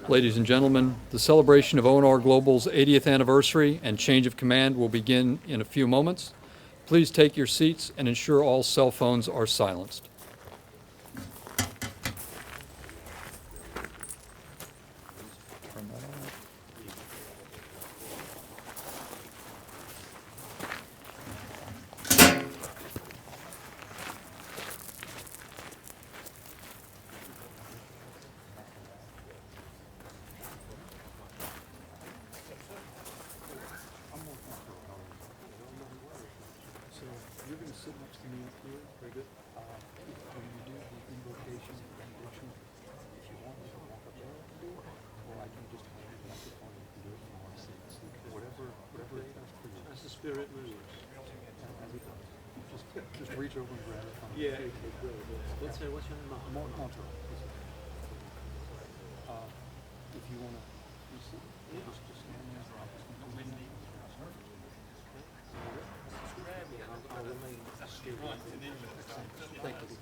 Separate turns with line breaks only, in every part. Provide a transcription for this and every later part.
Ladies and gentlemen, the celebration of Onr Global's 80th anniversary and change of command will begin in a few moments. Please take your seats and ensure all cell phones are silenced. You're going to sit next to me up here. Very good. When you do the invocation and benediction, if you want, you can walk up there and do it, or I can just hold the microphone and you can do it from our seats. Whatever is best for you.
As the Spirit moves.
Just reach over and grab it.
Yeah. What's your name?
Montreux. If you want to, just stand there.
I'll remain still.
Thank you.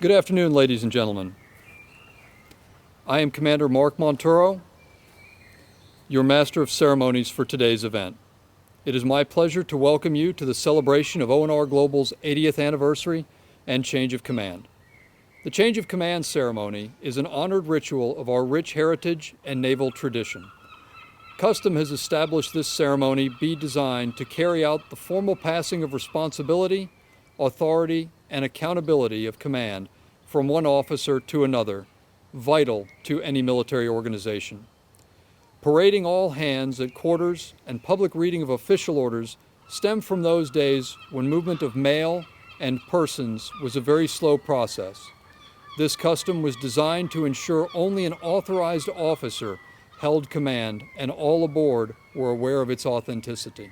Good afternoon, ladies and gentlemen. I am Commander Mark Monturo, your Master of Ceremonies for today's event. It is my pleasure to welcome you to the celebration of Onr Global's 80th anniversary and change of command. The change of command ceremony is an honored ritual of our rich heritage and naval tradition. Custom has established this ceremony be designed to carry out the formal passing of responsibility, authority, and accountability of command from one officer to another, vital to any military organization. Parading all hands at quarters and public reading of official orders stem from those days when movement of mail and persons was a very slow process. This custom was designed to ensure only an authorized officer held command and all aboard were aware of its authenticity.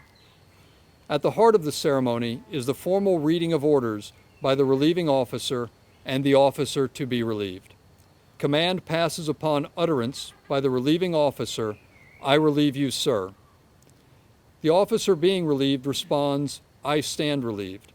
At the heart of the ceremony is the formal reading of orders by the relieving officer and the officer to be relieved. Command passes upon utterance by the relieving officer, "I relieve you, sir." The officer being relieved responds, "I stand relieved."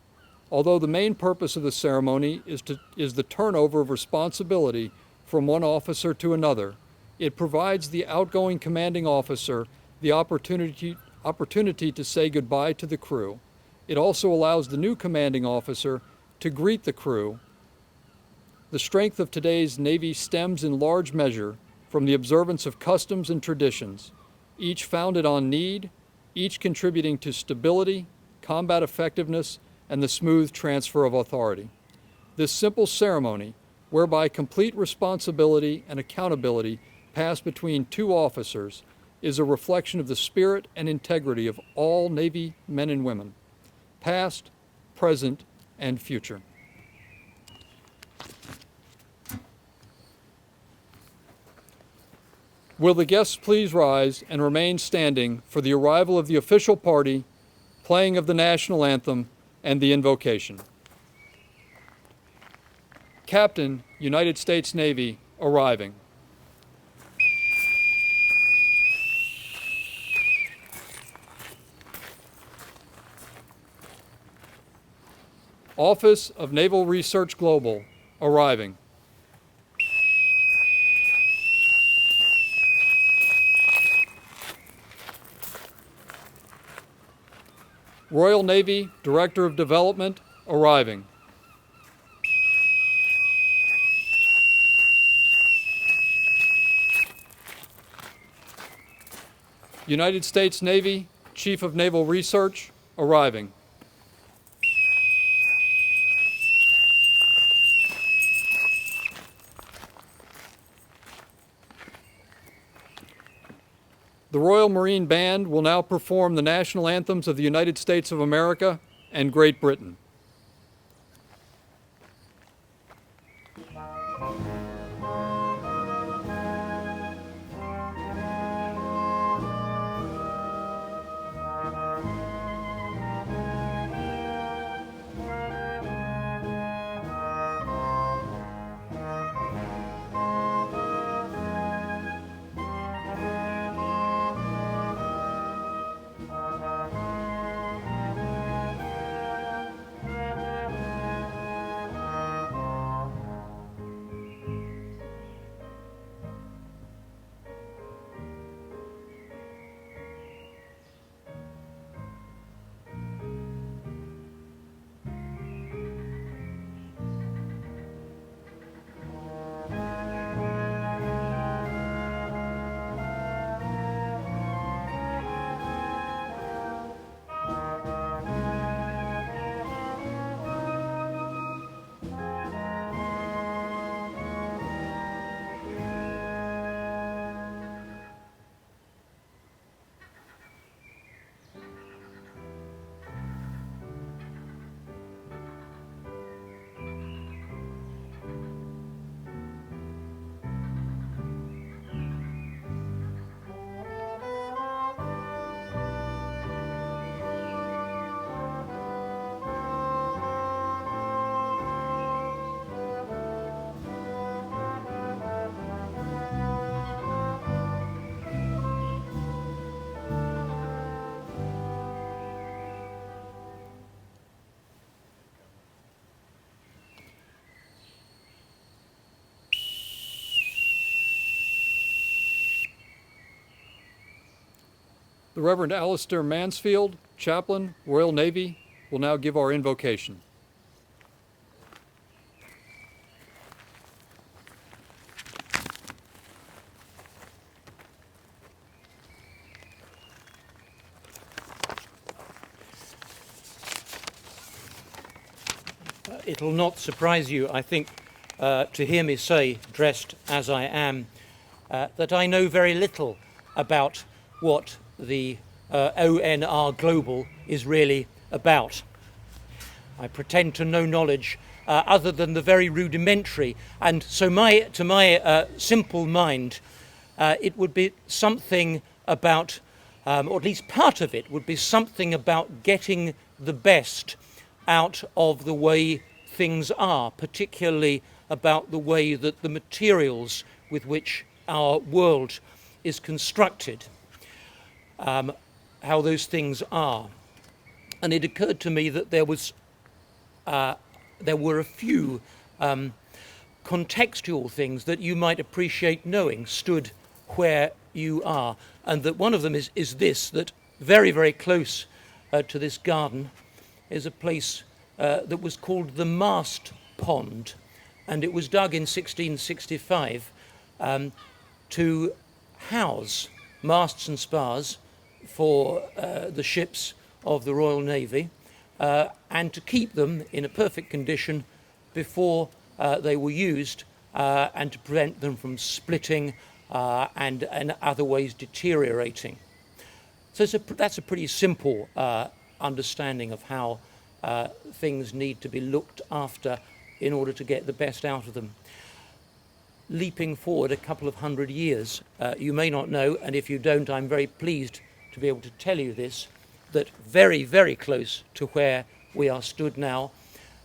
Although the main purpose of the ceremony is the turnover of responsibility from one officer to another, it provides the outgoing commanding officer the opportunity to say goodbye to the crew. It also allows the new commanding officer to greet the crew. The strength of today's Navy stems in large measure from the observance of customs and traditions, each founded on need, each contributing to stability, combat effectiveness, and the smooth transfer of authority. This simple ceremony, whereby complete responsibility and accountability pass between two officers, is a reflection of the spirit and integrity of all Navy men and women, past, present, and future. Will the guests please rise and remain standing for the arrival of the official party, playing of the national anthem, and the invocation. Captain, United States Navy, arriving. Office of Naval Research Global, arriving. Royal Navy Director of Development, arriving. United States Navy Chief of Naval Research, arriving. The Royal Marine Band will now perform the national anthems of the United States of America and Great Britain. The Reverend Alistair Mansfield, Chaplain, Royal Navy, will now give our invocation.
It'll not surprise you, I think, to hear me say, dressed as I am, that I know very little about what the Onr Global is really about. I pretend to no knowledge other than the very rudimentary, and so to my simple mind, it would be something about, or at least part of it would be something about getting the best out of the way things are, particularly about the way that the materials with which our world is constructed, how those things are. And it occurred to me that there were a few contextual things that you might appreciate knowing stood where you are. And that one of them is this, that very, very close to this garden is a place that was called the Mast Pond. And it was dug in 1665 to house masts and spars for the ships of the Royal Navy and to keep them in a perfect condition before they were used and to prevent them from splitting and other ways deteriorating. So that's a pretty simple understanding of how things need to be looked after in order to get the best out of them. Leaping forward a couple of hundred years, you may not know, and if you don't, I'm very pleased to be able to tell you this, that very, very close to where we are stood now,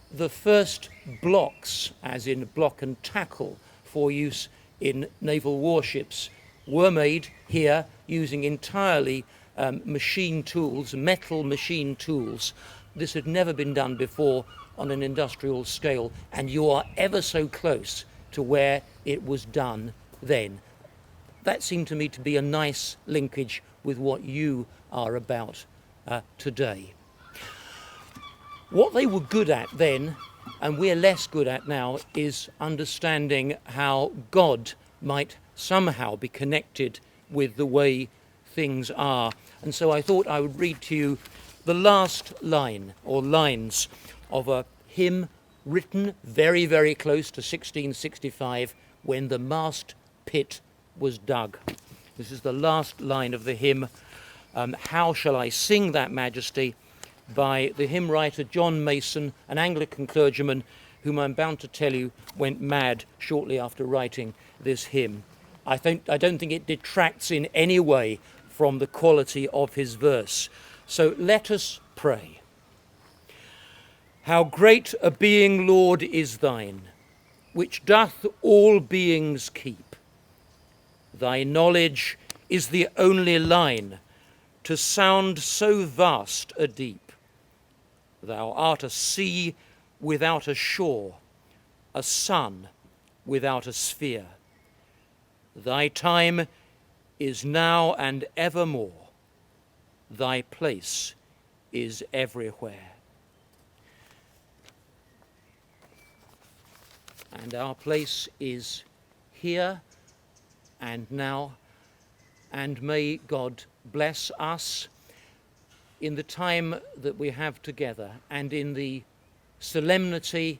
the first blocks, as in block and tackle, for use in naval warships were made here using entirely machine tools, metal machine tools. This had never been done before on an industrial scale, and you are ever so close to where it was done then. That seemed to me to be a nice linkage with what you are about today. What they were good at then, and we're less good at now, is understanding how God might somehow be connected with the way things are. And so I thought I would read to you the last line, or lines, of a hymn written very, very close to 1665 when the mast pit was dug. This is the last line of the hymn, How Shall I Sing That Majesty, by the hymn writer John Mason, an Anglican clergyman whom I'm bound to tell you went mad shortly after writing this hymn. I don't think it detracts in any way from the quality of his verse. So let us pray. How great a being, Lord, is thine, which doth all beings keep. Thy knowledge is the only line to sound so vast a deep. Thou art a sea without a shore, a sun without a sphere. Thy time is now and evermore. Thy place is everywhere. And our place is here and now, and may God bless us in the time that we have together and in the solemnity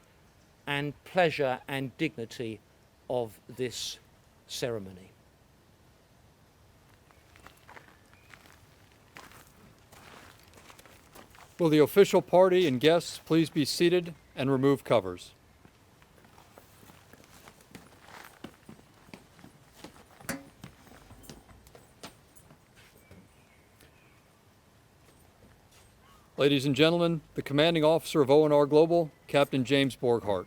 and pleasure and dignity of this ceremony.
Will the official party and guests please be seated and remove covers? Ladies and gentlemen, the commanding officer of Onr Global, Captain James Borghart.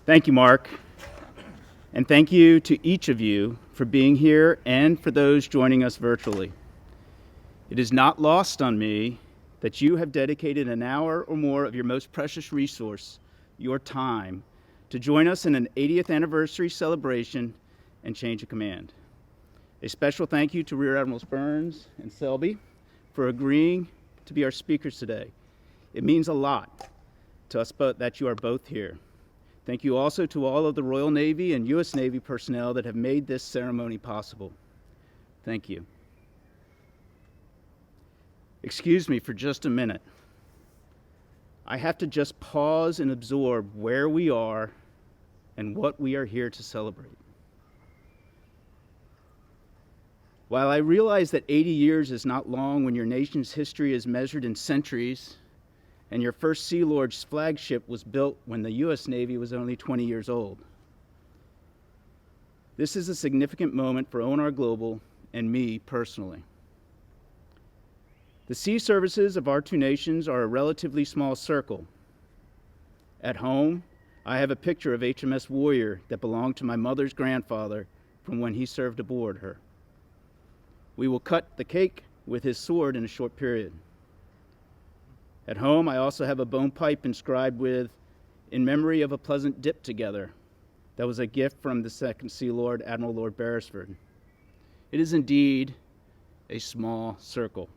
Thank you, Mark. And thank you to each of you for being here and for those joining us virtually. It is not lost on me that you have dedicated an hour or more of your most precious resource, your time, to join us in an 80th anniversary celebration and change of command. A special thank you to Rear Admirals Burns and Helby for agreeing to be our speakers today. It means a lot to us both that you are both here. Thank you also to all of the Royal Navy and U.S. Navy personnel that have made this ceremony possible. Thank you. Excuse me for just a minute. I have to just pause and absorb where we are and what we are here to celebrate. While I realize that 80 years is not long when your nation's history is measured in centuries, and your first Sea Lord's flagship was built when the U.S. Navy was only 20 years old, this is a significant moment for Onr Global and me personally. The sea services of our two nations are a relatively small circle. At home, I have a picture of HMS Warrior that belonged to my mother's grandfather from when he served aboard her. We will cut the cake with his sword in a short period. At home, I also have a bone pipe inscribed with, "In memory of a pleasant dip together." That was a gift from the Second Sea Lord, Admiral Lord Beresford. It is indeed a small circle.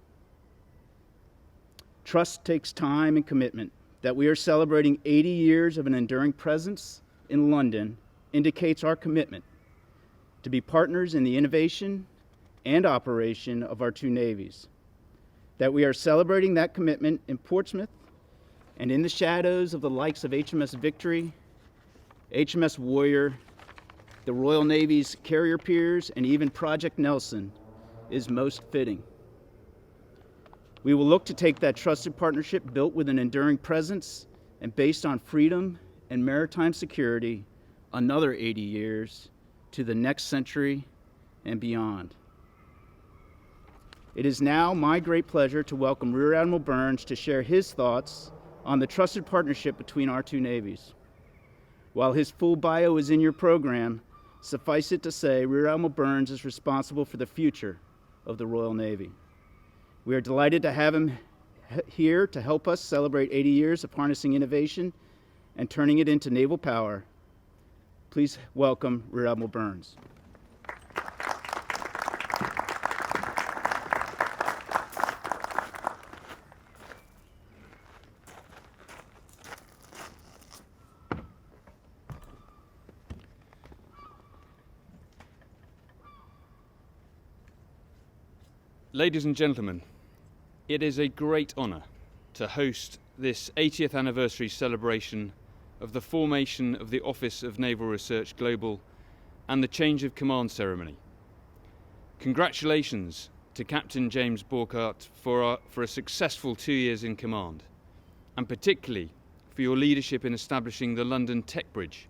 Trust takes time and commitment. That we are celebrating 80 years of an enduring presence in London indicates our commitment to be partners in the innovation and operation of our two navies. That we are celebrating that commitment in Portsmouth and in the shadows of the likes of HMS Victory, HMS Warrior, the Royal Navy's carrier piers, and even Project Nelson is most fitting. We will look to take that trusted partnership built with an enduring presence and based on freedom and maritime security another 80 years to the next century and beyond. It is now my great pleasure to welcome Rear Admiral Burns to share his thoughts on the trusted partnership between our two navies. While his full bio is in your program, suffice it to say Rear Admiral Burns is responsible for the future of the Royal Navy. We are delighted to have him here to help us celebrate 80 years of harnessing innovation and turning it into naval power. Please welcome Rear Admiral Burns.
Ladies and gentlemen, it is a great honour to host this 80th anniversary celebration of the formation of the Office of Naval Research Global and the change of command ceremony. Congratulations to Captain James Borghardt for a successful 2 years in command, and particularly for your leadership in establishing the London Tech Bridge,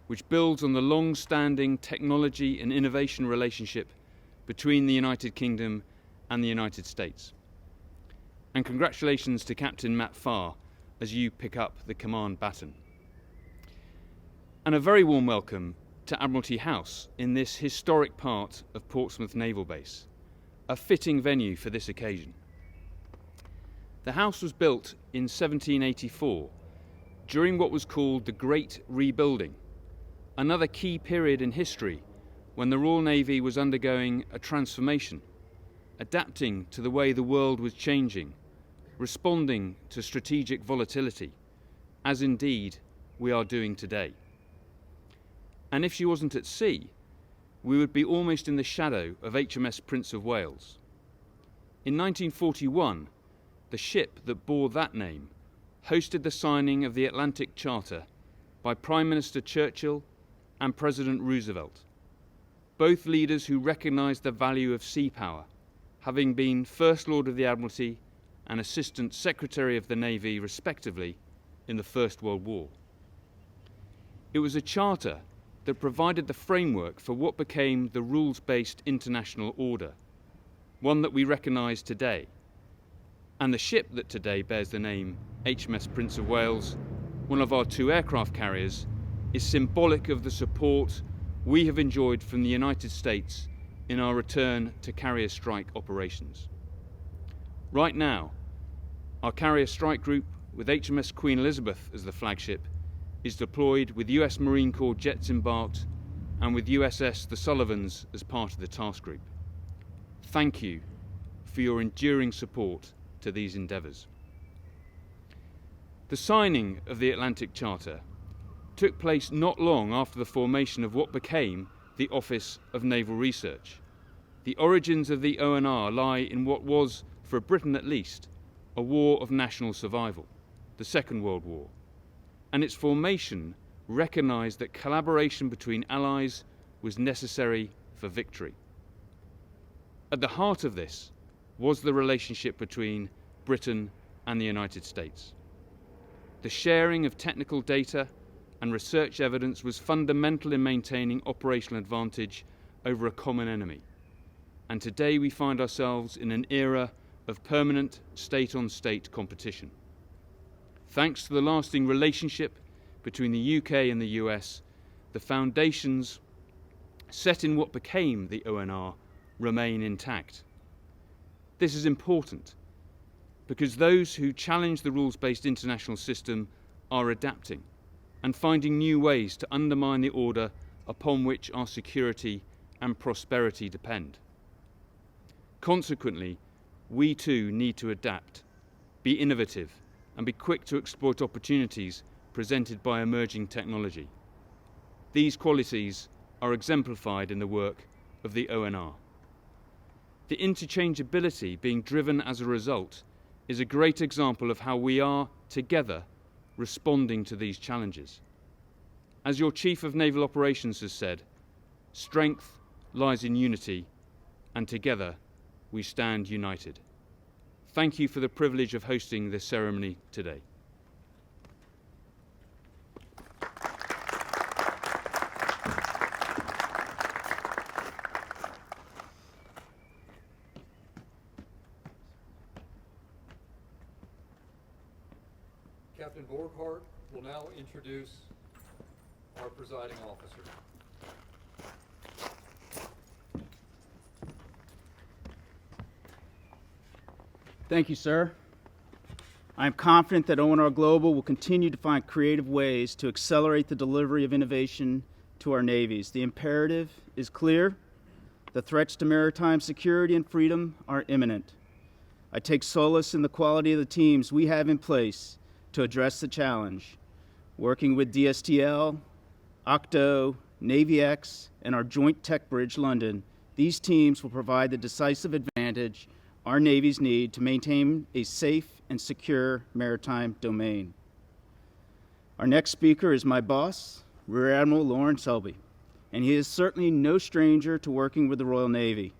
which builds on the long-standing technology and innovation relationship between the United Kingdom and the United States. And congratulations to Captain Matt Farr as you pick up the command baton. And a very warm welcome to Admiralty House in this historic part of Portsmouth Naval Base, a fitting venue for this occasion. The house was built in 1784 during what was called the Great Rebuilding, another key period in history when the Royal Navy was undergoing a transformation, adapting to the way the world was changing, responding to strategic volatility, as indeed we are doing today. And if she wasn't at sea, we would be almost in the shadow of HMS Prince of Wales. In 1941, the ship that bore that name hosted the signing of the Atlantic Charter by Prime Minister Churchill and President Roosevelt, both leaders who recognized the value of sea power, having been First Lord of the Admiralty and Assistant Secretary of the Navy, respectively, in the First World War. It was a charter that provided the framework for what became the rules-based international order, one that we recognise today. And the ship that today bears the name HMS Prince of Wales, one of our two aircraft carriers, is symbolic of the support we have enjoyed from the United States in our return to carrier strike operations. Right now, our carrier strike group, with HMS Queen Elizabeth as the flagship, is deployed with US Marine Corps jets embarked and with USS the Sullivans as part of the task group. Thank you for your enduring support to these endeavours. The signing of the Atlantic Charter took place not long after the formation of what became the Office of Naval Research. The origins of the ONR lie in what was, for Britain at least, a war of national survival, the Second World War, and its formation recognised that collaboration between allies was necessary for victory. At the heart of this was the relationship between Britain and the United States. The sharing of technical data and research evidence was fundamental in maintaining operational advantage over a common enemy. And today we find ourselves in an era of permanent state-on-state competition. Thanks to the lasting relationship between the UK and the US, the foundations set in what became the ONR remain intact. This is important because those who challenge the rules-based international system are adapting and finding new ways to undermine the order upon which our security and prosperity depend. Consequently, we too need to adapt, be innovative, and be quick to exploit opportunities presented by emerging technology. These qualities are exemplified in the work of the ONR. The interchangeability being driven as a result is a great example of how we are, together, responding to these challenges. As your Chief of Naval Operations has said, strength lies in unity, and together we stand united. Thank you for the privilege of hosting this ceremony today.
Captain Borghart will now introduce our presiding officer.
Thank you, sir. I am confident that Onr Global will continue to find creative ways to accelerate the delivery of innovation to our navies. The imperative is clear. The threats to maritime security and freedom are imminent. I take solace in the quality of the teams we have in place to address the challenge. Working with DSTL, OCTO, NavyX, and our joint tech bridge, London, these teams will provide the decisive advantage our navies need to maintain a safe and secure maritime domain. Our next speaker is my boss, Rear Admiral Lawrence Helby, and he is certainly no stranger to working with the Royal Navy.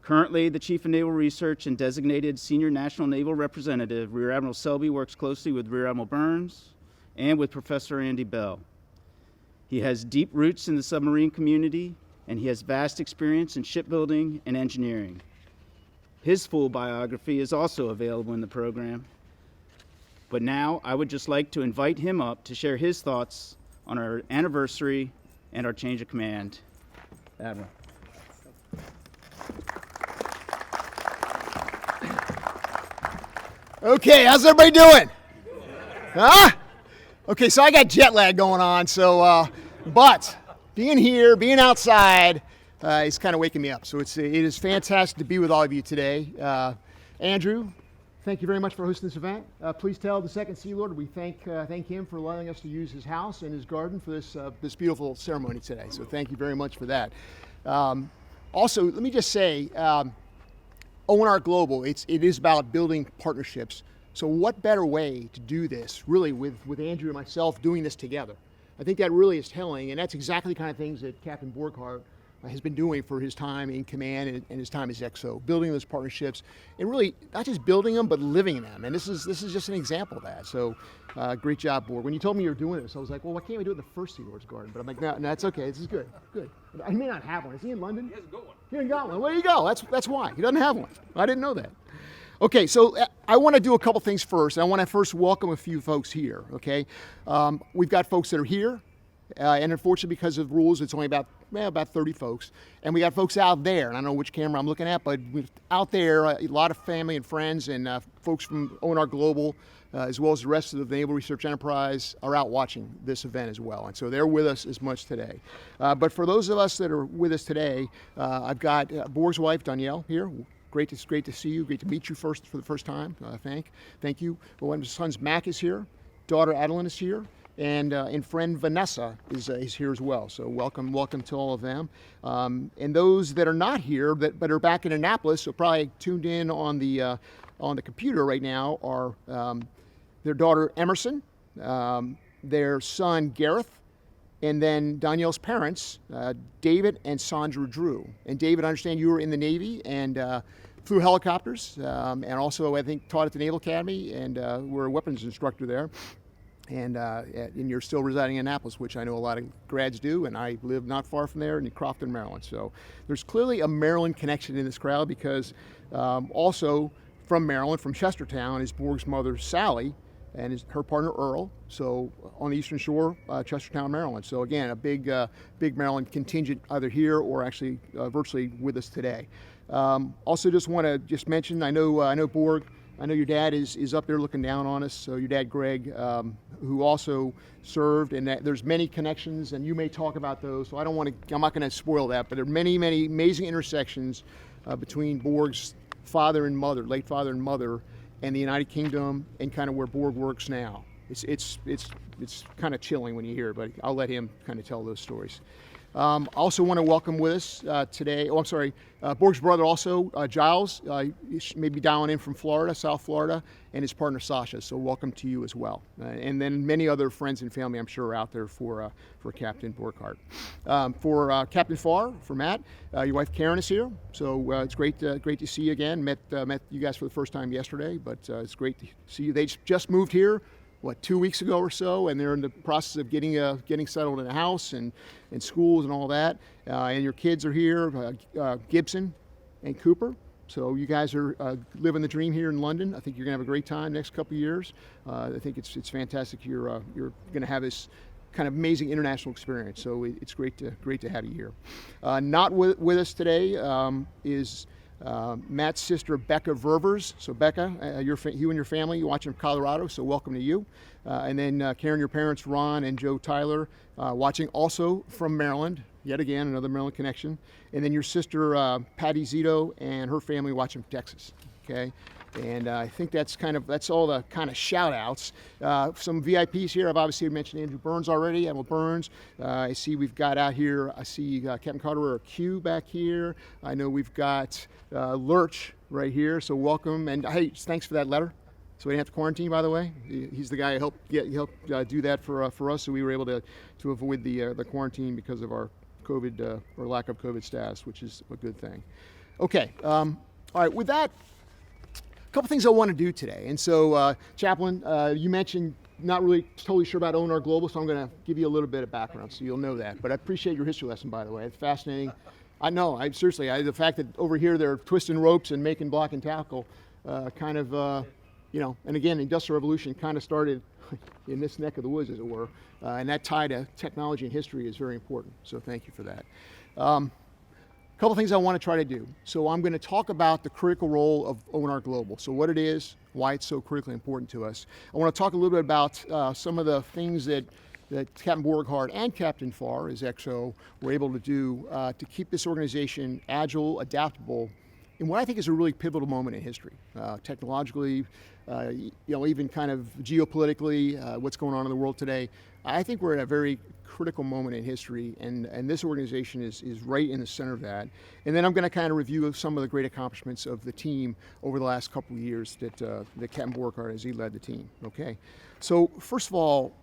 Currently, the Chief of Naval Research and designated Senior National Naval Representative, Rear Admiral Selby works closely with Rear Admiral Burns and with Professor Andy Bell. He has deep roots in the submarine community, and he has vast experience in shipbuilding and engineering. His full biography is also available in the program. But now I would just like to invite him up to share his thoughts on our anniversary and our change of command. Admiral.
Okay, how's everybody doing? Huh? Okay, so I got jet lag going on, so, but being here, being outside, is kind of waking me up. So it is fantastic to be with all of you today. Andrew, thank you very much for hosting this event. Please tell the Second Sea Lord we thank him for allowing us to use his house and his garden for this beautiful ceremony today. So thank you very much for that. Also, let me just say, Onr Global, it is about building partnerships. So what better way to do this, really, with Andrew and myself doing this together? I think that really is telling, and that's exactly the kind of things that Captain Borghardt has been doing for his time in command and his time as XO, building those partnerships, and really not just building them, but living them. And this is just an example of that. So great job, Borg. When you told me you were doing this, I was like, well, why can't we do it in the first Sea Lord's Garden? But I'm like, no, that's okay. This is good. Good. He may not have one. Is he in London? He hasn't got one. He hasn't got one. Well, there you go. That's why. He doesn't have one. I didn't know that. Okay, so I want to do a couple things first. I want to first welcome a few folks here, okay? We've got folks that are here, and unfortunately because of rules, it's only about 30 folks. And we got folks out there, and I don't know which camera I'm looking at, but out there, a lot of family and friends and folks from Onr Global, as well as the rest of the Naval Research Enterprise, are out watching this event as well. And so they're with us as much today. But for those of us that are with us today, I've got Borg's wife, Danielle, here. Great to see you. Great to meet you for the first time. Thank you. One of his sons, Mac, is here. Daughter Adeline is here. And friend Vanessa is here as well. So welcome to all of them. And those that are not here, but are back in Annapolis, so probably tuned in on the computer right now, are their daughter Emerson, their son Gareth, and then Danielle's parents, David and Sandra Drew. And David, I understand you were in the Navy and flew helicopters, and also I think taught at the Naval Academy and were a weapons instructor there. And you're still residing in Annapolis, which I know a lot of grads do, and I live not far from there in Crofton, Maryland. So there's clearly a Maryland connection in this crowd because also from Maryland, from Chestertown, is Borg's mother, Sally, and her partner Earl, so on the Eastern Shore, Chestertown, Maryland. So again, a big Maryland contingent either here or actually virtually with us today. Also just want to just mention, I know Borg, I know your dad is up there looking down on us, so your dad Greg, who also served, and that there's many connections, and you may talk about those, so I'm not going to spoil that, but there are many amazing intersections between Borg's father and mother, late father and mother, and the United Kingdom, and kind of where Borg works now. It's kind of chilling when you hear it, but I'll let him kind of tell those stories. Also want to welcome with us today, Borg's brother also, Giles, may be dialing in from Florida, South Florida, and his partner Sasha, so welcome to you as well. And then many other friends and family I'm sure are out there for Captain Borghart. For Captain Farr, for Matt, your wife Karen is here, so it's great to see you again. Met you guys for the first time yesterday, but it's great to see you. They just moved here, 2 weeks ago or so, and they're in the process of getting settled in a house and schools and all that. And your kids are here, Gibson and Cooper. So you guys are living the dream here in London. I think you're gonna have a great time next couple of years. I think it's fantastic. You're gonna have this kind of amazing international experience. So it's great to have you here. Not with us today is Matt's sister, Becca Ververs. So Becca, you and your family, you're watching from Colorado, so welcome to you. And then Karen, your parents, Ron and Joe Tyler, watching also from Maryland, yet again, another Maryland connection. And then your sister, Patty Zito, and her family watching from Texas, okay? And I think that's all the kind of shout outs. Some VIPs here. I've obviously mentioned Andrew Burns already, Admiral Burns. I see we've got out here, I see Captain Carter Q back here. I know we've got Lurch right here, so welcome. And hey, thanks for that letter. So we didn't have to quarantine, by the way. He's the guy who helped do that for us, so we were able to avoid the quarantine because of our COVID or lack of COVID status, which is a good thing. Okay, all right, with that, a couple things I want to do today. And so, Chaplain, you mentioned not really totally sure about Onr Global, so I'm going to give you a little bit of background so you'll know that. But I appreciate your history lesson, by the way. It's fascinating. I know, seriously, the fact that over here they're twisting ropes and making block and tackle, and again, the Industrial Revolution kind of started in this neck of the woods, as it were. And that tie to technology and history is very important. So thank you for that. Couple things I want to try to do. So I'm going to talk about the critical role of Onr Global. So what it is, why it's so critically important to us. I want to talk a little bit about some of the things that Captain Borghardt and Captain Farr, as XO, were able to do to keep this organization agile, adaptable, in what I think is a really pivotal moment in history, technologically, even kind of geopolitically, what's going on in the world today. I think we're at a very critical moment in history, and this organization is right in the center of that. And then I'm going to kind of review some of the great accomplishments of the team over the last couple of years that Captain Borghardt, as he led the team. Okay, so first of all,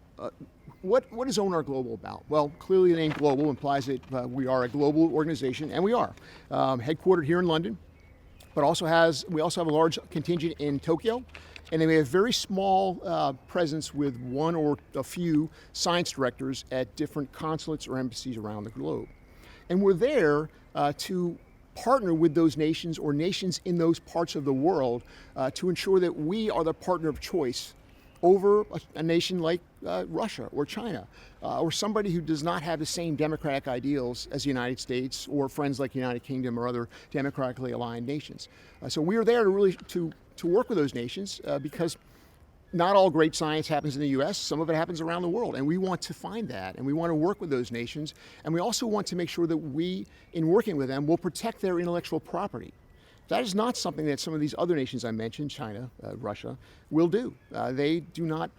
what is Onr Global about? Well, clearly the name Global implies that we are a global organization, and we are headquartered here in London, but we also have a large contingent in Tokyo. And then we have a very small presence with one or a few science directors at different consulates or embassies around the globe. And we're there to partner with those nations or nations in those parts of the world to ensure that we are the partner of choice over a nation like Russia or China or somebody who does not have the same democratic ideals as the United States or friends like the United Kingdom or other democratically aligned nations. So we are there to work with those nations because not all great science happens in the U.S. Some of it happens around the world, and we want to find that, and we want to work with those nations, and we also want to make sure that we, in working with them, will protect their intellectual property. That is not something that some of these other nations I mentioned, China, Russia, will do. They do not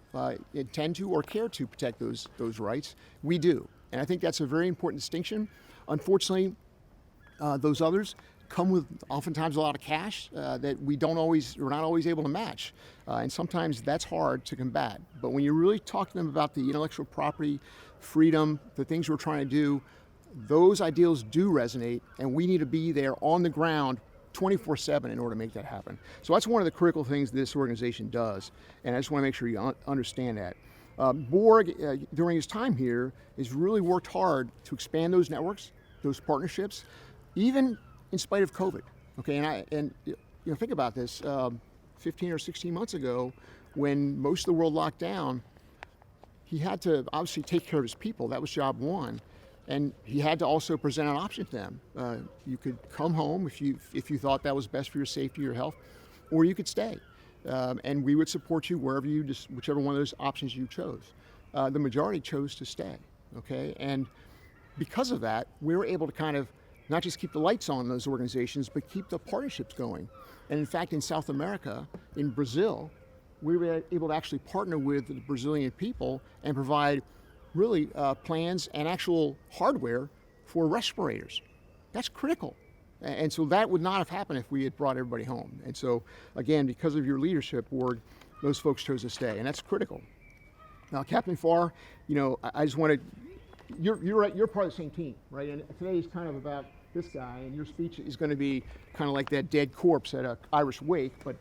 intend to or care to protect those rights. We do, and I think that's a very important distinction. Unfortunately, those others come with oftentimes a lot of cash that we're not always able to match. And sometimes that's hard to combat. But when you really talk to them about the intellectual property, freedom, the things we're trying to do, those ideals do resonate, and we need to be there on the ground 24/7 in order to make that happen. So that's one of the critical things this organization does, and I just want to make sure you understand that. Borg, during his time here, has really worked hard to expand those networks, those partnerships, even in spite of COVID. Okay, and think about this. 15 or 16 months ago, when most of the world locked down, he had to obviously take care of his people. That was job one. And he had to also present an option to them. You could come home if you thought that was best for your safety, your health, or you could stay. And we would support you wherever whichever one of those options you chose. The majority chose to stay, okay? And because of that, we were able to kind of not just keep the lights on in those organizations, but keep the partnerships going. And in fact, in South America, in Brazil, we were able to actually partner with the Brazilian people and provide really plans and actual hardware for respirators. That's critical. And so that would not have happened if we had brought everybody home. And so, again, because of your leadership, Ward, those folks chose to stay, and that's critical. Now, Captain Farr, I just want to, you're part of the same team, right? And today is kind of about this guy, and your speech is going to be kind of like that dead corpse at an Irish wake, but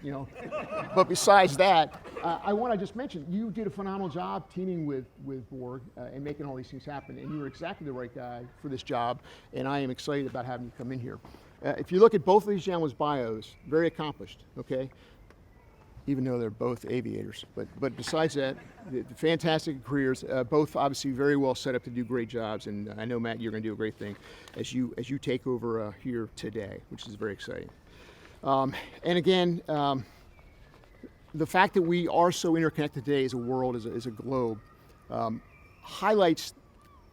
but besides that, I want to just mention, you did a phenomenal job teaming with Borg and making all these things happen, and you were exactly the right guy for this job, and I am excited about having you come in here. If you look at both of these gentlemen's bios, very accomplished, okay? Even though they're both aviators. But besides that, the fantastic careers, both obviously very well set up to do great jobs, and I know, Matt, you're going to do a great thing as you take over here today, which is very exciting. And again, the fact that we are so interconnected today as a world, as a globe, highlights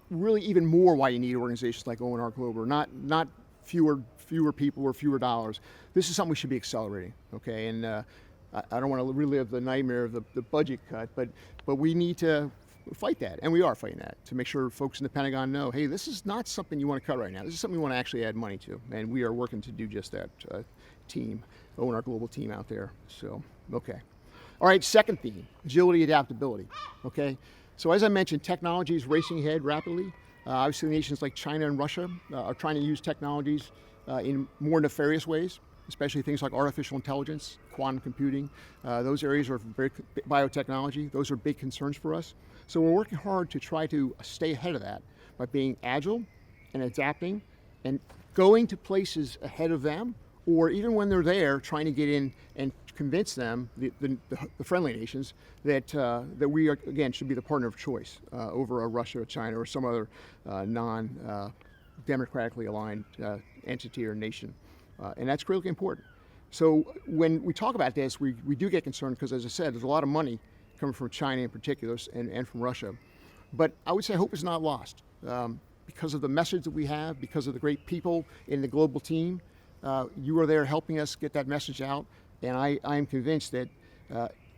really even more why you need organizations like Onr Global, not fewer people or fewer dollars. This is something we should be accelerating, okay? And I don't want to relive the nightmare of the budget cut, but we need to fight that, and we are fighting that, to make sure folks in the Pentagon know, hey, this is not something you want to cut right now. This is something we want to actually add money to, and we are working to do just that, team, Onr Global team out there. So, okay. All right, second theme, agility, adaptability, okay? So as I mentioned, technology is racing ahead rapidly. Obviously, nations like China and Russia are trying to use technologies in more nefarious ways, especially things like artificial intelligence, quantum computing. Those areas are very, biotechnology, those are big concerns for us. So we're working hard to try to stay ahead of that by being agile and adapting and going to places ahead of them, or even when they're there, trying to get in and convince them, the friendly nations, that we are, again, should be the partner of choice over a Russia or China or some other non-democratically aligned entity or nation. And that's critically important. So when we talk about this, we do get concerned because, as I said, there's a lot of money coming from China in particular and from Russia. But I would say hope is not lost. Because of the message that we have, because of the great people in the global team, you are there helping us get that message out. And I am convinced that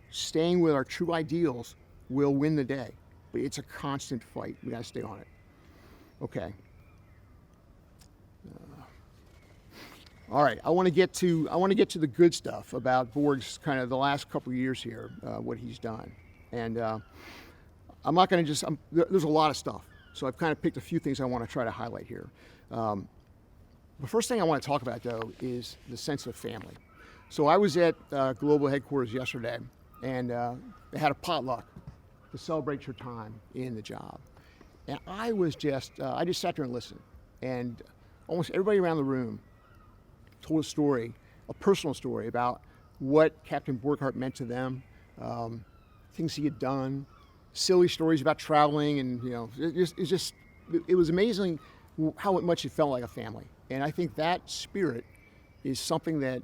staying with our true ideals will win the day. But it's a constant fight. We got to stay on it. Okay. All right, I want to get to the good stuff about Borg's kind of the last couple of years here, what he's done, and I'm not going to there's a lot of stuff, so I've kind of picked a few things I want to try to highlight here. The first thing I want to talk about, though, is the sense of family. So I was at Global Headquarters yesterday, and they had a potluck to celebrate your time in the job, and I just sat there and listened, and almost everybody around the room told a story, a personal story about what Captain Borghart meant to them, things he had done, silly stories about traveling, and it was amazing how much it felt like a family. And I think that spirit is something that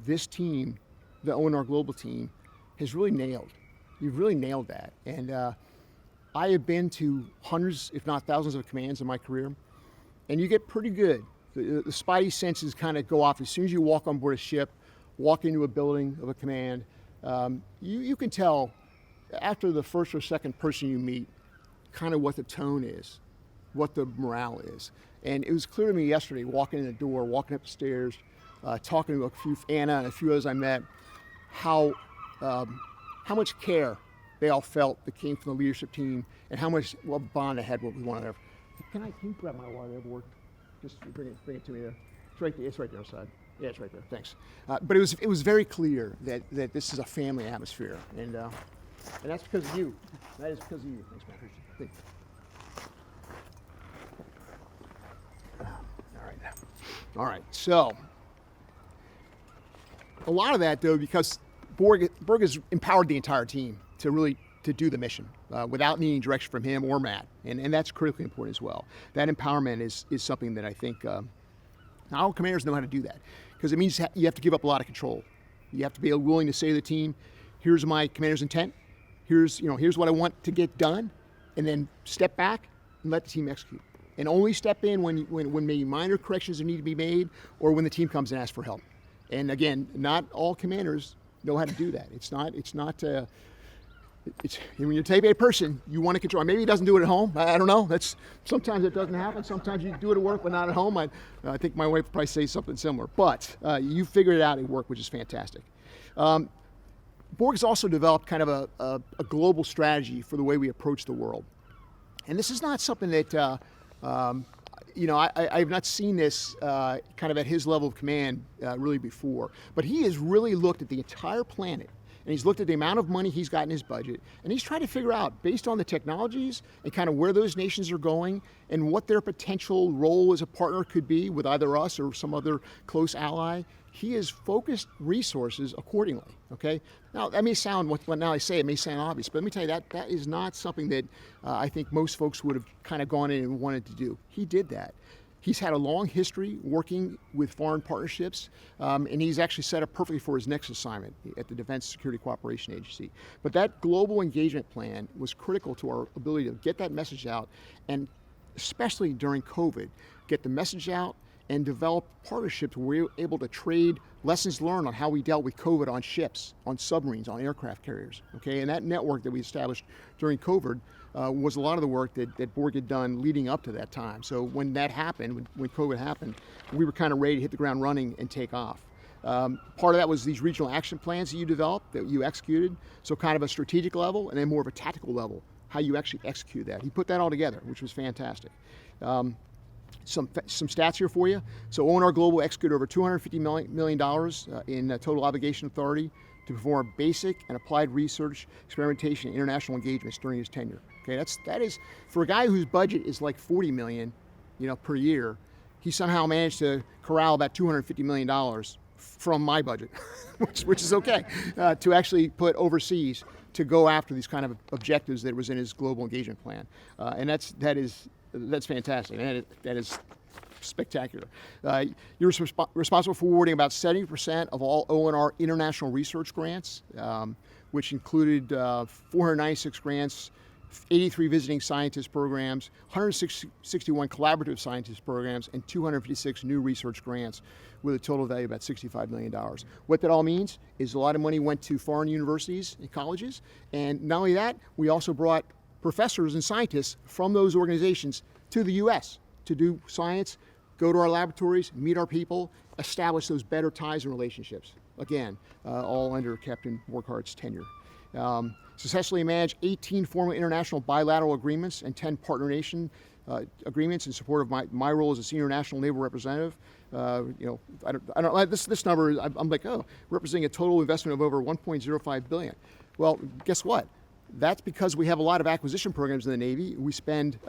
this team, the Onr Global team, has really nailed. You've really nailed that. And I have been to hundreds, if not thousands, of commands in my career, and you get pretty good. The spidey senses kind of go off as soon as you walk on board a ship, walk into a building of a command. You can tell after the first or second person you meet kind of what the tone is, what the morale is. And it was clear to me yesterday, walking in the door, walking up the stairs, talking to Anna and a few others I met, how much care they all felt that came from the leadership team, and how much bond I had with one another. Can you grab my water there, Borg? Just bring it to me there. It's right there outside. Yeah, it's right there. Thanks. But it was very clear that this is a family atmosphere, and that's because of you. That is because of you. Thanks, man. Thank you. All right. So a lot of that, though, because Borg has empowered the entire team to really to do the mission without needing direction from him or Matt, and that's critically important as well. That empowerment is something that I think not all commanders know how to do that, because it means you have to give up a lot of control. You have to be willing to say to the team, here's my commander's intent, here's what I want to get done, and then step back and let the team execute. And only step in when maybe minor corrections need to be made, or when the team comes and asks for help. And again, not all commanders know how to do that. It's when you're a Type A person, you want to control. Maybe he doesn't do it at home. I don't know. Sometimes it doesn't happen. Sometimes you do it at work, but not at home. I think my wife would probably say something similar. But you figured it out at work, which is fantastic. Borg has also developed kind of a global strategy for the way we approach the world. And this is not something that I've not seen this kind of at his level of command really before. But he has really looked at the entire planet, and he's looked at the amount of money he's got in his budget, and he's trying to figure out, based on the technologies and kind of where those nations are going and what their potential role as a partner could be with either us or some other close ally, he has focused resources accordingly, okay? Now, that may sound, now I say it may sound obvious, but let me tell you that is not something that I think most folks would have kind of gone in and wanted to do. He did that. He's had a long history working with foreign partnerships, and he's actually set up perfectly for his next assignment at the Defense Security Cooperation Agency. But that global engagement plan was critical to our ability to get that message out, and especially during COVID, get the message out and develop partnerships where we were able to trade lessons learned on how we dealt with COVID on ships, on submarines, on aircraft carriers, okay? And that network that we established during COVID was a lot of the work that Borg had done leading up to that time. So when that happened, when COVID happened, we were kind of ready to hit the ground running and take off. Part of that was these regional action plans that you developed, that you executed, so kind of a strategic level and then more of a tactical level, how you actually execute that. He put that all together, which was fantastic. Some stats here for you. So Onr Global executed over $250 million in total obligation authority to perform basic and applied research, experimentation, and international engagements during his tenure. Okay, that is for a guy whose budget is like $40 million, per year. He somehow managed to corral about $250 million from my budget, which is okay, to actually put overseas to go after these kind of objectives that was in his global engagement plan, and that's fantastic. That is spectacular. You're responsible for awarding about 70% of all ONR international research grants, which included 496 grants, 83 visiting scientist programs, 161 collaborative scientist programs, and 256 new research grants with a total value of about $65 million. What that all means is a lot of money went to foreign universities and colleges, and not only that, we also brought professors and scientists from those organizations to the U.S. to do science, go to our laboratories, meet our people, establish those better ties and relationships. Again, all under Captain Borghardt's tenure. Successfully managed 18 formal international bilateral agreements and 10 partner nation agreements in support of my role as a senior national naval representative. I don't like this number. I'm like, representing a total investment of over $1.05 billion. Well, guess what? That's because we have a lot of acquisition programs in the Navy. We spend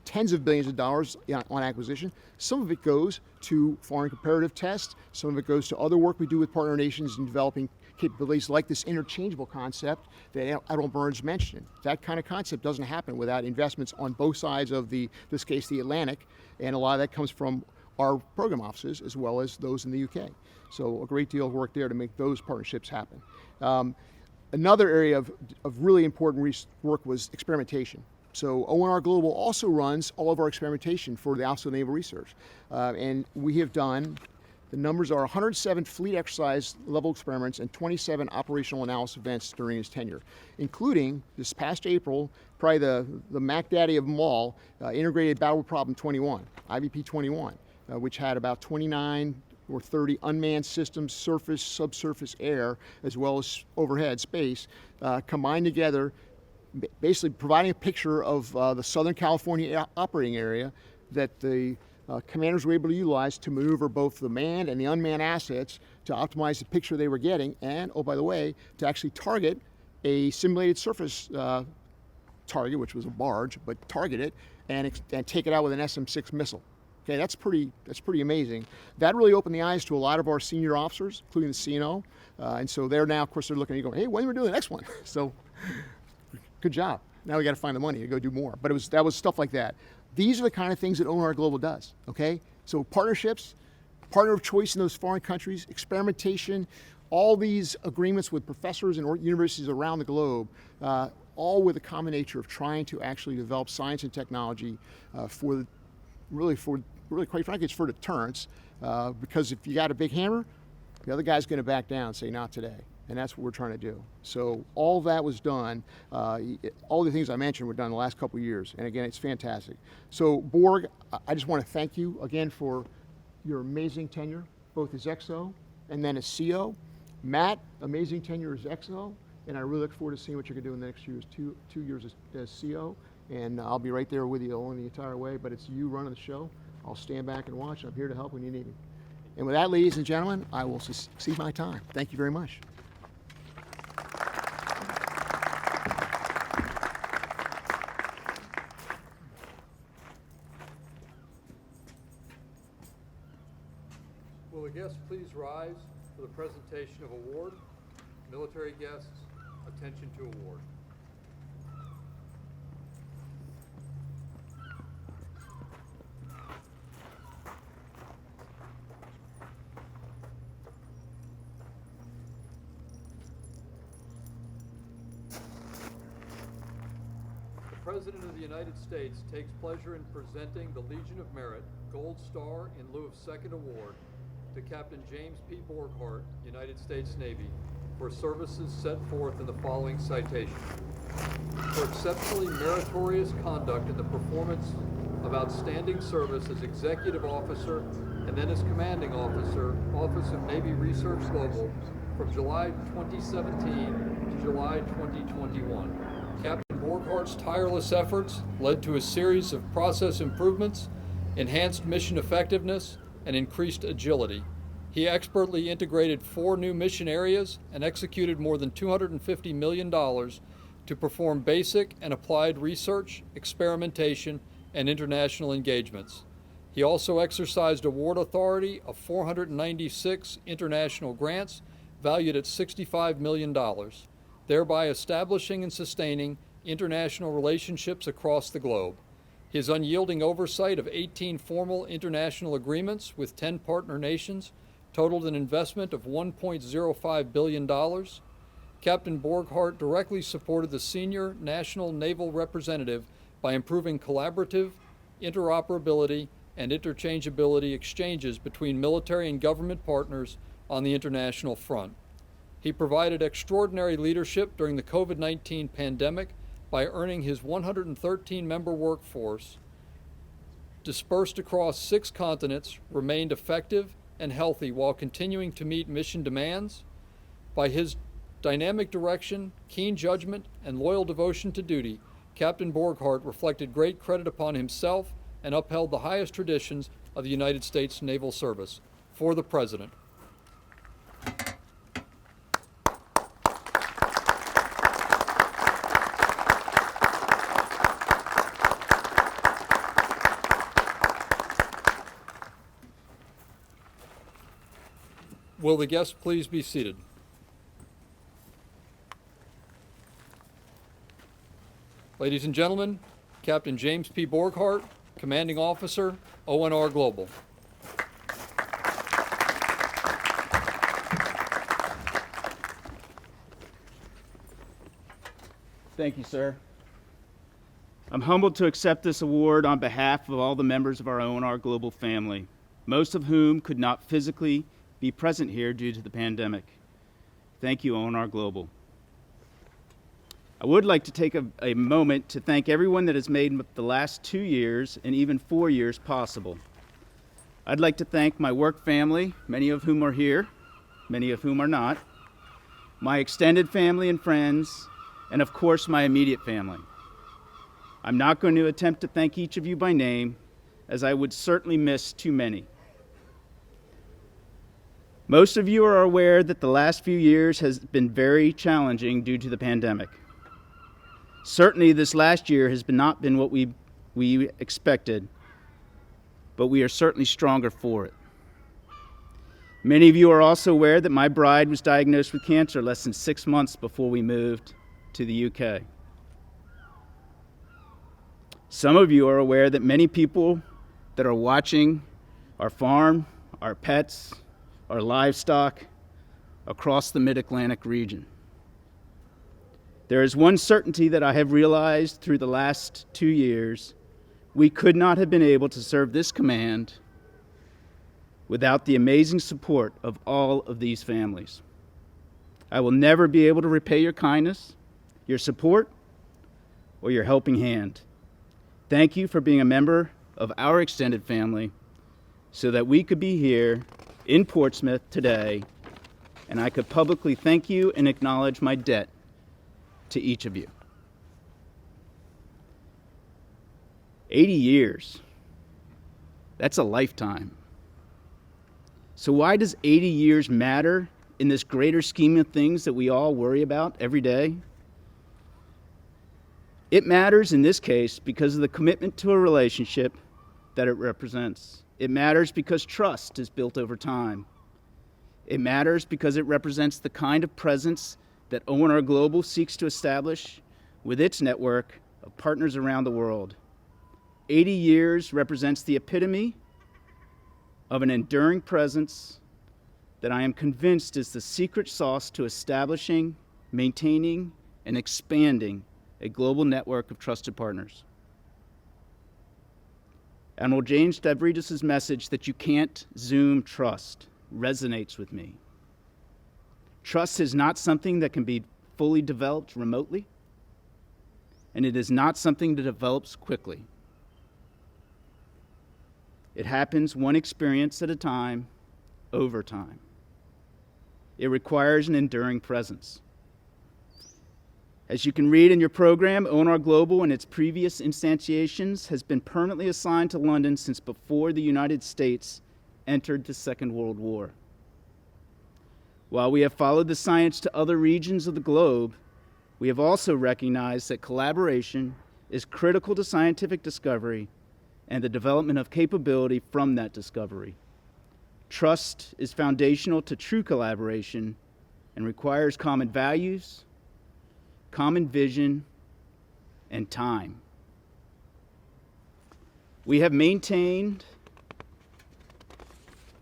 tens of billions of dollars on acquisition. Some of it goes to foreign comparative tests. Some of it goes to other work we do with partner nations in developing capabilities like this interchangeable concept that Admiral Burns mentioned. That kind of concept doesn't happen without investments on both sides of this case, the Atlantic, and a lot of that comes from our program offices as well as those in the UK. So a great deal of work there to make those partnerships happen. Another area of really important work was experimentation. So ONR Global also runs all of our experimentation for the Office of Naval Research. And we have done, the numbers are 107 fleet exercise level experiments and 27 operational analysis events during his tenure, including this past April, probably the Mac Daddy of them all, Integrated Battle Problem 21, IBP 21, which had about 29 or 30 unmanned systems, surface, subsurface, air, as well as overhead space, combined together, basically providing a picture of the Southern California operating area that the commanders were able to utilize to maneuver both the manned and the unmanned assets to optimize the picture they were getting, and, oh, by the way, to actually target a simulated surface target, which was a barge, but target it and take it out with an SM-6 missile. Okay, that's pretty amazing. That really opened the eyes to a lot of our senior officers, including the CNO. And so they're now, of course, they're looking at you going, hey, when are we doing the next one? So good job. Now we got to find the money to go do more. But that was stuff like that. These are the kind of things that Onr Global does, okay? So partnerships, partner of choice in those foreign countries, experimentation, all these agreements with professors and universities around the globe, all with a common nature of trying to actually develop science and technology really quite frankly, it's for deterrence, because if you got a big hammer, the other guy's going to back down and say, not today. And that's what we're trying to do. So all that was done, all the things I mentioned were done in the last couple of years. And again, it's fantastic. So Borg, I just want to thank you again for your amazing tenure, both as XO and then as CO. Matt, amazing tenure as XO. And I really look forward to seeing what you can do in the next years, two years as CO. And I'll be right there with you along the entire way, but it's you running the show. I'll stand back and watch. I'm here to help when you need me. And with that, ladies and gentlemen, I will cede my time. Thank you very much.
Will the guests please rise for the presentation of award? Military guests, attention to award. The President of the United States takes pleasure in presenting the Legion of Merit Gold Star in lieu of second award to Captain James P. Borghart, United States Navy, for services set forth in the following citation. For exceptionally meritorious conduct in the performance of outstanding service as Executive Officer and then as Commanding Officer, Office of Navy Research Global, from July 2017 to July 2021. Captain Borghart's tireless efforts led to a series of process improvements, enhanced mission effectiveness, and increased agility. He expertly integrated 4 new mission areas and executed more than $250 million to perform basic and applied research, experimentation, and international engagements. He also exercised award authority of 496 international grants valued at $65 million, thereby establishing and sustaining international relationships across the globe. His unyielding oversight of 18 formal international agreements with 10 partner nations totaled an investment of $1.05 billion. Captain Borghart directly supported the senior national naval representative by improving collaborative, interoperability, and interchangeability exchanges between military and government partners on the international front. He provided extraordinary leadership during the COVID-19 pandemic by earning his 113-member workforce, dispersed across 6 continents, remained effective and healthy while continuing to meet mission demands. By his dynamic direction, keen judgment, and loyal devotion to duty, Captain Borghart reflected great credit upon himself and upheld the highest traditions of the United States Naval Service. For the President. Will the guests please be seated? Ladies and gentlemen, Captain James P. Borghart, Commanding Officer, ONR Global.
Thank you, sir. I'm humbled to accept this award on behalf of all the members of our ONR Global family, most of whom could not physically be present here due to the pandemic. Thank you, ONR Global. I would like to take a moment to thank everyone that has made the last 2 years and even 4 years possible. I'd like to thank my work family, many of whom are here, many of whom are not, my extended family and friends, and of course my immediate family. I'm not going to attempt to thank each of you by name, as I would certainly miss too many. Most of you are aware that the last few years has been very challenging due to the pandemic. Certainly this last year has not been what we expected, but we are certainly stronger for it. Many of you are also aware that my bride was diagnosed with cancer less than 6 months before we moved to the UK. Some of you are aware that many people that are watching our farm, our pets, our livestock across the Mid-Atlantic region. There is one certainty that I have realized through the last 2 years. We could not have been able to serve this command without the amazing support of all of these families. I will never be able to repay your kindness, your support, or your helping hand. Thank you for being a member of our extended family so that we could be here in Portsmouth today, and I could publicly thank you and acknowledge my debt to each of you. 80 years. That's a lifetime. So why does 80 years matter in this greater scheme of things that we all worry about every day? It matters in this case because of the commitment to a relationship that it represents. It matters because trust is built over time. It matters because it represents the kind of presence that Onr Global seeks to establish with its network of partners around the world. 80 years represents the epitome of an enduring presence that I am convinced is the secret sauce to establishing, maintaining, and expanding a global network of trusted partners. Admiral James Stavridis' message that you can't Zoom trust resonates with me. Trust is not something that can be fully developed remotely, and it is not something that develops quickly. It happens one experience at a time, over time. It requires an enduring presence. As you can read in your program, Onr Global and its previous instantiations has been permanently assigned to London since before the United States entered the Second World War. While we have followed the science to other regions of the globe, we have also recognized that collaboration is critical to scientific discovery and the development of capability from that discovery. Trust is foundational to true collaboration and requires common values, common vision, and time. We have maintained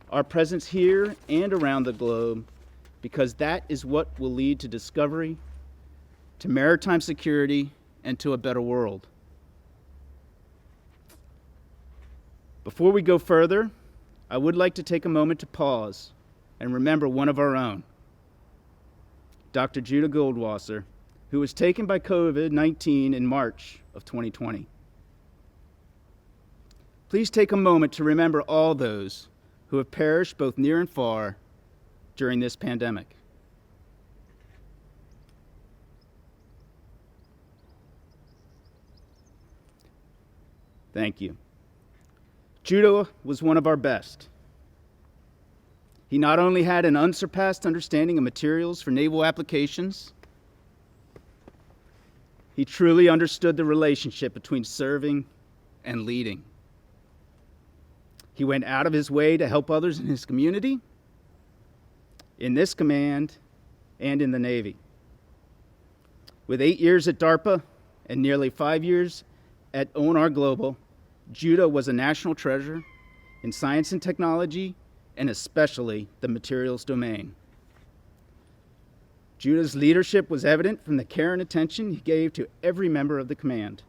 our presence here and around the globe because that is what will lead to discovery, to maritime security, and to a better world. Before we go further, I would like to take a moment to pause and remember one of our own, Dr. Judah Goldwater, who was taken by COVID-19 in March of 2020. Please take a moment to remember all those who have perished both near and far during this pandemic. Thank you. Judah was one of our best. He not only had an unsurpassed understanding of materials for naval applications, he truly understood the relationship between serving and leading. He went out of his way to help others in his community, in this command, and in the Navy. With 8 years at DARPA and nearly 5 years at Onr Global, Judah was a national treasure in science and technology, and especially the materials domain. Judah's leadership was evident from the care and attention he gave to every member of the command,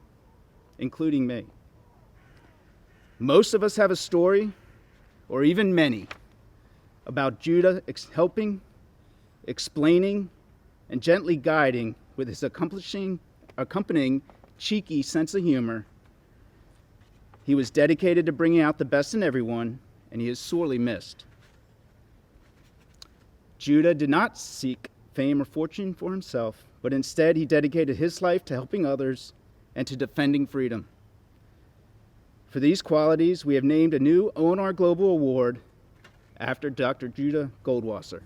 including me. Most of us have a story, or even many, about Judah helping, explaining, and gently guiding with his accompanying cheeky sense of humor. He was dedicated to bringing out the best in everyone, and he is sorely missed. Judah did not seek fame or fortune for himself, but instead he dedicated his life to helping others and to defending freedom. For these qualities, we have named a new Onr Global Award after Dr. Judah Goldwater.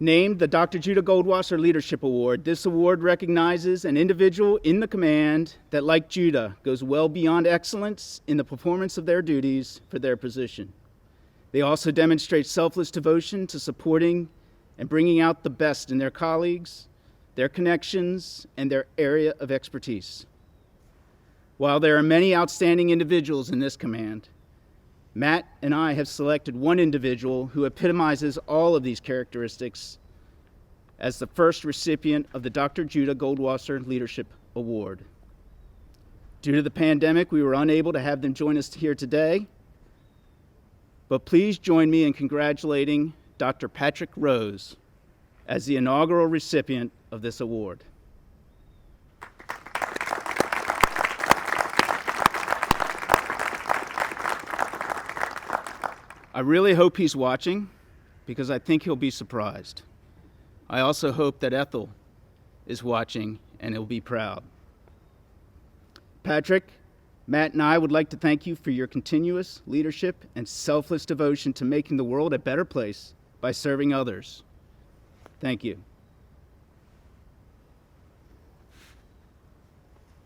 Named the Dr. Judah Goldwater Leadership Award, this award recognizes an individual in the command that, like Judah, goes well beyond excellence in the performance of their duties for their position. They also demonstrate selfless devotion to supporting and bringing out the best in their colleagues, their connections, and their area of expertise. While there are many outstanding individuals in this command, Matt and I have selected one individual who epitomizes all of these characteristics as the first recipient of the Dr. Judah Goldwater Leadership Award. Due to the pandemic, we were unable to have them join us here today, but please join me in congratulating Dr. Patrick Rose as the inaugural recipient of this award. I really hope he's watching, because I think he'll be surprised. I also hope that Ethel is watching and he'll be proud. Patrick, Matt and I would like to thank you for your continuous leadership and selfless devotion to making the world a better place by serving others. Thank you.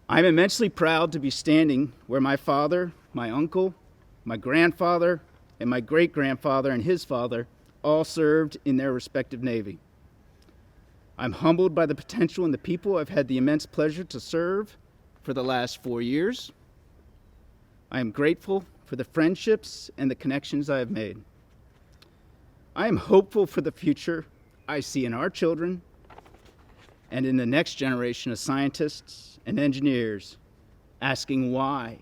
I'm immensely proud to be standing where my father, my uncle, my grandfather, and my great-grandfather and his father all served in their respective Navy. I'm humbled by the potential in the people I've had the immense pleasure to serve for the last 4 years. I am grateful for the friendships and the connections I have made. I am hopeful for the future I see in our children and in the next generation of scientists and engineers asking why,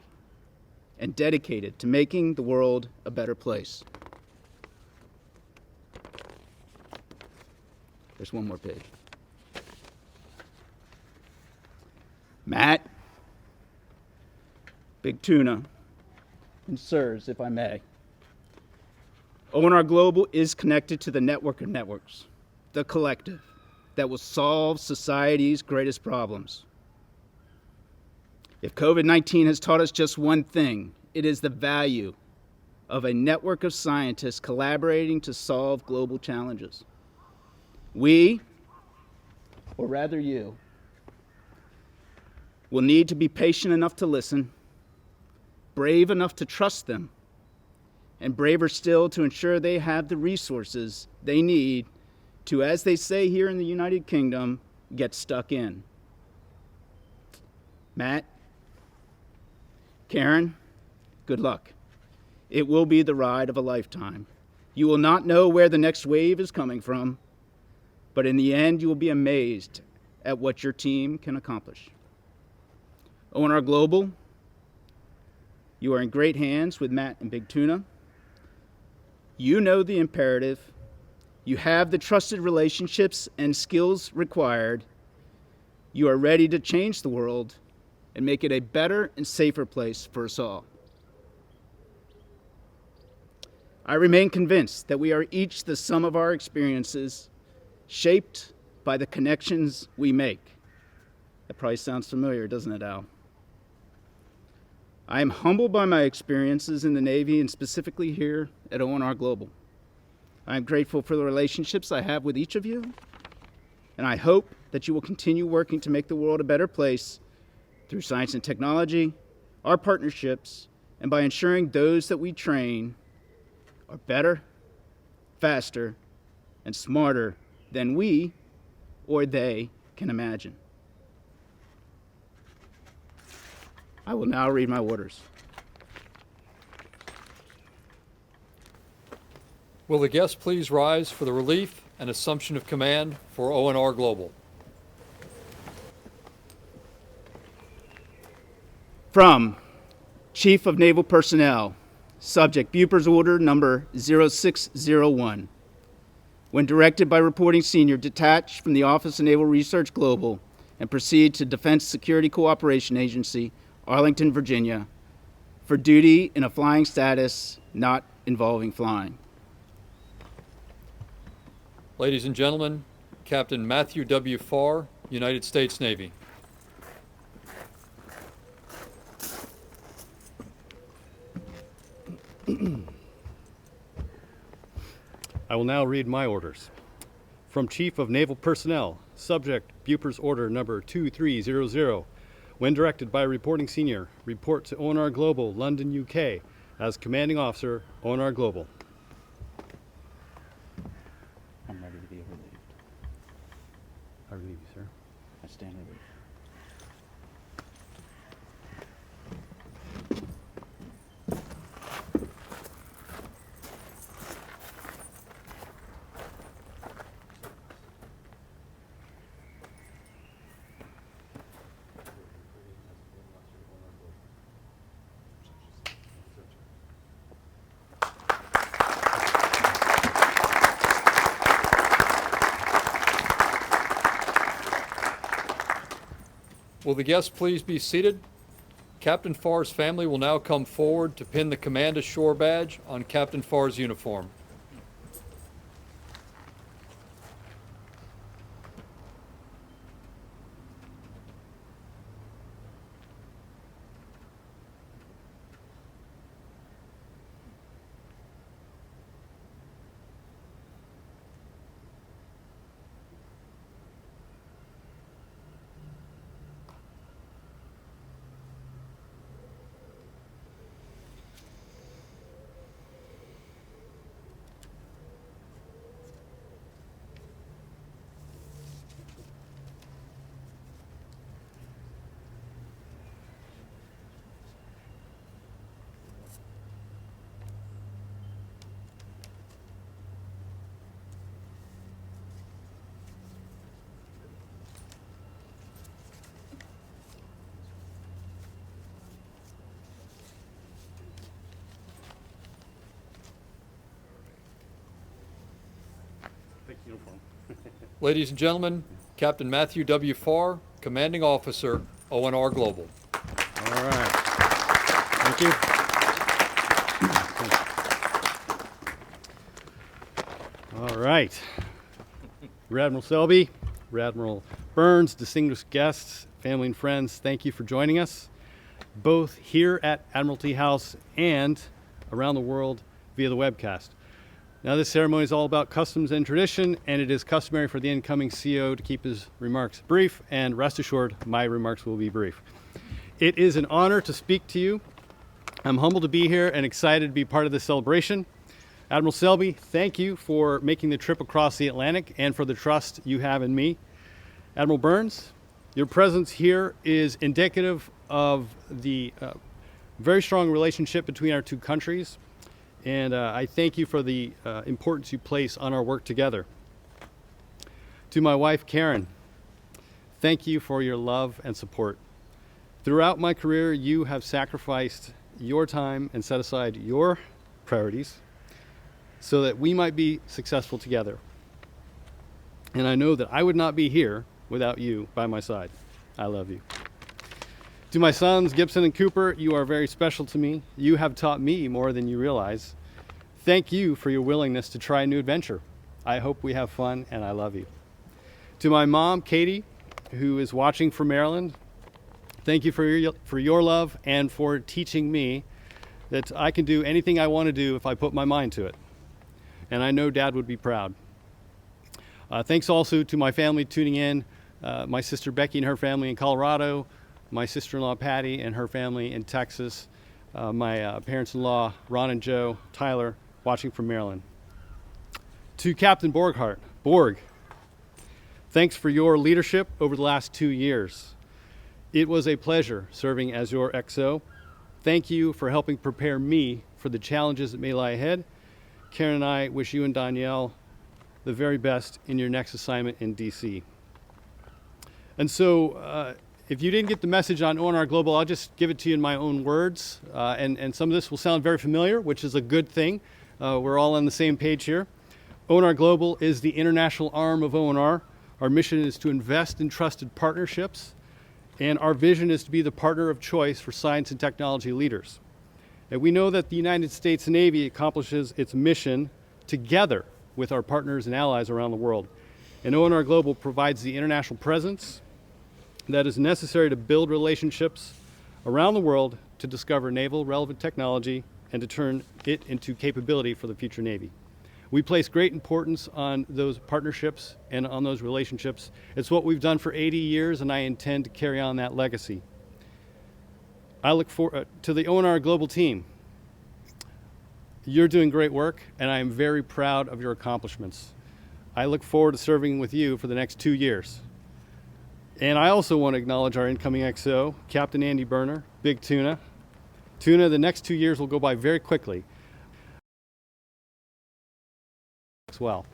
and dedicated to making the world a better place. There's one more page. Matt, Big Tuna, and sirs, if I may. Onr Global is connected to the network of networks, the collective, that will solve society's greatest problems. If COVID-19 has taught us just one thing, it is the value of a network of scientists collaborating to solve global challenges. We, or rather you, will need to be patient enough to listen, brave enough to trust them, and braver still to ensure they have the resources they need to, as they say here in the United Kingdom, get stuck in. Matt, Karen, good luck. It will be the ride of a lifetime. You will not know where the next wave is coming from, but in the end, you will be amazed at what your team can accomplish. Onr Global, you are in great hands with Matt and Big Tuna. You know the imperative. You have the trusted relationships and skills required. You are ready to change the world and make it a better and safer place for us all. I remain convinced that we are each the sum of our experiences, shaped by the connections we make. That probably sounds familiar, doesn't it, Al? I am humbled by my experiences in the Navy and specifically here at Onr Global. I am grateful for the relationships I have with each of you, and I hope that you will continue working to make the world a better place through science and technology, our partnerships, and by ensuring those that we train are better, faster, and smarter than we or they can imagine. I will now read my orders.
Will the guests please rise for the relief and assumption of command for ONR Global?
From Chief of Naval Personnel, Subject Bupper's Order Number 0601. When directed by Reporting Senior, detach from the Office of Naval Research Global and proceed to Defense Security Cooperation Agency, Arlington, Virginia, for duty in a flying status not involving flying.
Ladies and gentlemen, Captain Matthew W. Farr, United States Navy.
I will now read my orders. From Chief of Naval Personnel, Subject Bupers Order Number 2300. When directed by Reporting Senior, report to Onr Global, London, UK, as Commanding Officer, Onr Global.
I'm ready to be relieved.
I relieve you, sir.
I stand relieved.
Will the guests please be seated? Captain Farr's family will now come forward to pin the Command Ashore badge on Captain Farr's uniform.
Uniform.
Ladies and gentlemen, Captain Matthew W. Farr, Commanding Officer, ONR Global.
All right. Thank you. All right. Rear Admiral Helby, Rear Admiral Burns, distinguished guests, family and friends, thank you for joining us, both here at Admiralty House and around the world via the webcast. Now, this ceremony is all about customs and tradition, and it is customary for the incoming CO to keep his remarks brief, and rest assured, my remarks will be brief. It is an honor to speak to you. I'm humbled to be here and excited to be part of this celebration. Admiral Helby, thank you for making the trip across the Atlantic and for the trust you have in me. Admiral Burns, your presence here is indicative of the very strong relationship between our two countries. And I thank you for the importance you place on our work together. To my wife, Karen, thank you for your love and support. Throughout my career, you have sacrificed your time and set aside your priorities so that we might be successful together. And I know that I would not be here without you by my side. I love you. To my sons, Gibson and Cooper, you are very special to me. You have taught me more than you realize. Thank you for your willingness to try a new adventure. I hope we have fun, and I love you. To my mom, Katie, who is watching from Maryland, thank you for your love and for teaching me that I can do anything I want to do if I put my mind to it. And I know Dad would be proud. Thanks also to my family tuning in, my sister Becky and her family in Colorado, my sister-in-law Patty and her family in Texas, my parents-in-law Ron and Joe, Tyler, watching from Maryland. To Captain Borghart, Borg, thanks for your leadership over the last 2 years. It was a pleasure serving as your XO. Thank you for helping prepare me for the challenges that may lie ahead. Karen and I wish you and Danielle the very best in your next assignment in DC. And so, if you didn't get the message on ONR Global, I'll just give it to you in my own words. And some of this will sound very familiar, which is a good thing. We're all on the same page here. ONR Global is the international arm of ONR. Our mission is to invest in trusted partnerships, and our vision is to be the partner of choice for science and technology leaders. And we know that the United States Navy accomplishes its mission together with our partners and allies around the world. And ONR Global provides the international presence that is necessary to build relationships around the world to discover naval relevant technology and to turn it into capability for the future Navy. We place great importance on those partnerships and on those relationships. It's what we've done for 80 years, and I intend to carry on that legacy. I look forward to the Onr Global team. You're doing great work, and I am very proud of your accomplishments. I look forward to serving with you for the next 2 years. And I also want to acknowledge our incoming XO, Captain Andy Berner, Big Tuna. Tuna, the next 2 years will go by very quickly as well.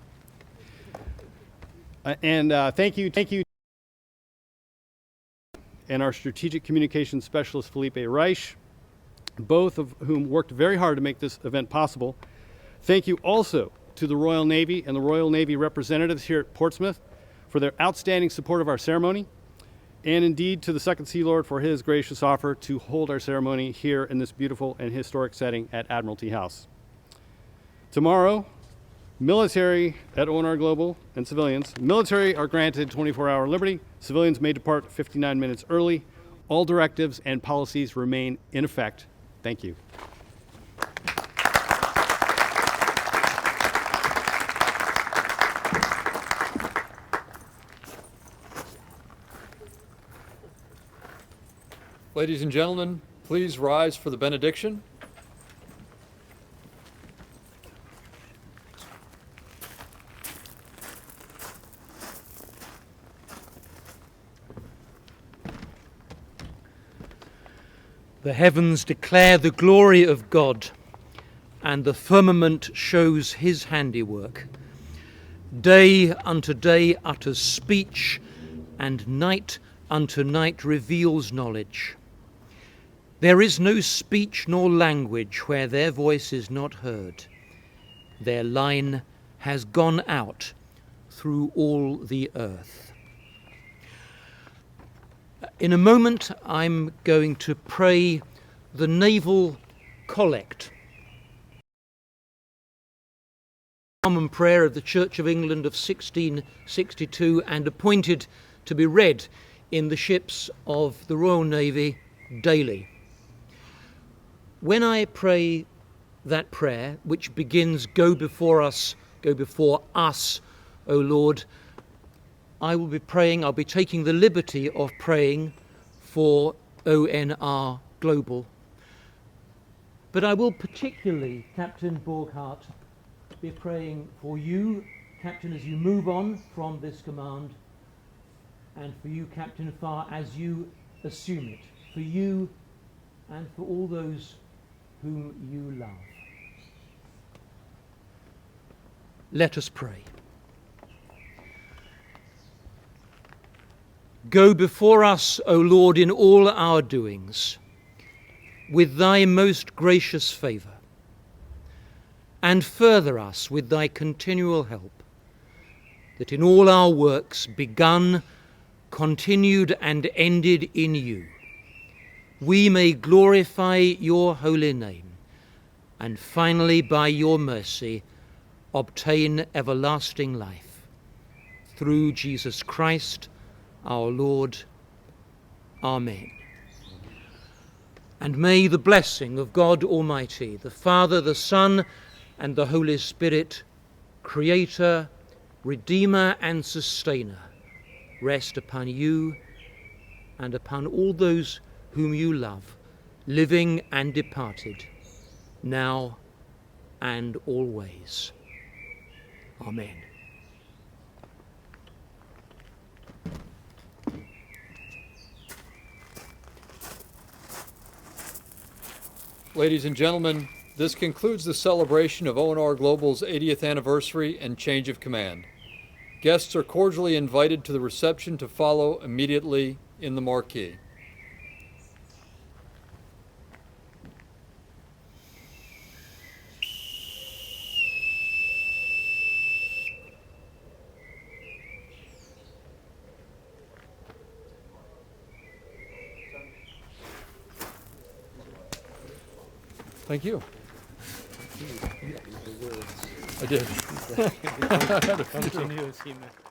Thank you, and our strategic communications specialist, Felipe Reich, both of whom worked very hard to make this event possible. Thank you also to the Royal Navy and the Royal Navy representatives here at Portsmouth for their outstanding support of our ceremony, and indeed to the Second Sea Lord for his gracious offer to hold our ceremony here in this beautiful and historic setting at Admiralty House. Tomorrow, military at Onr Global and civilians. Military are granted 24-hour liberty. Civilians may depart 59 minutes early. All directives and policies remain in effect. Thank you.
Ladies and gentlemen, please rise for the benediction.
The heavens declare the glory of God, and the firmament shows his handiwork. Day unto day utters speech, and night unto night reveals knowledge. There is no speech nor language where their voice is not heard. Their line has gone out through all the earth. In a moment, I'm going to pray the Naval Collect. Common prayer of the Church of England of 1662 and appointed to be read in the ships of the Royal Navy daily. When I pray that prayer, which begins, go before us, O Lord, I'll be taking the liberty of praying for Onr Global. But I will particularly, Captain Borghart, be praying for you, Captain, as you move on from this command, and for you, Captain Farr, as you assume it, for you and for all those whom you love. Let us pray. Go before us, O Lord, in all our doings, with thy most gracious favour, and further us with thy continual help, that in all our works, begun, continued, and ended in you, we may glorify your holy name, and finally, by your mercy, obtain everlasting life. Through Jesus Christ, our Lord. Amen. And may the blessing of God Almighty, the Father, the Son, and the Holy Spirit, Creator, Redeemer, and Sustainer, rest upon you and upon all those whom you love, living and departed, now and always. Amen.
Ladies and gentlemen, this concludes the celebration of Onr Global's 80th anniversary and change of command. Guests are cordially invited to the reception to follow immediately in the marquee. Thank you. I did.
Continuity, man.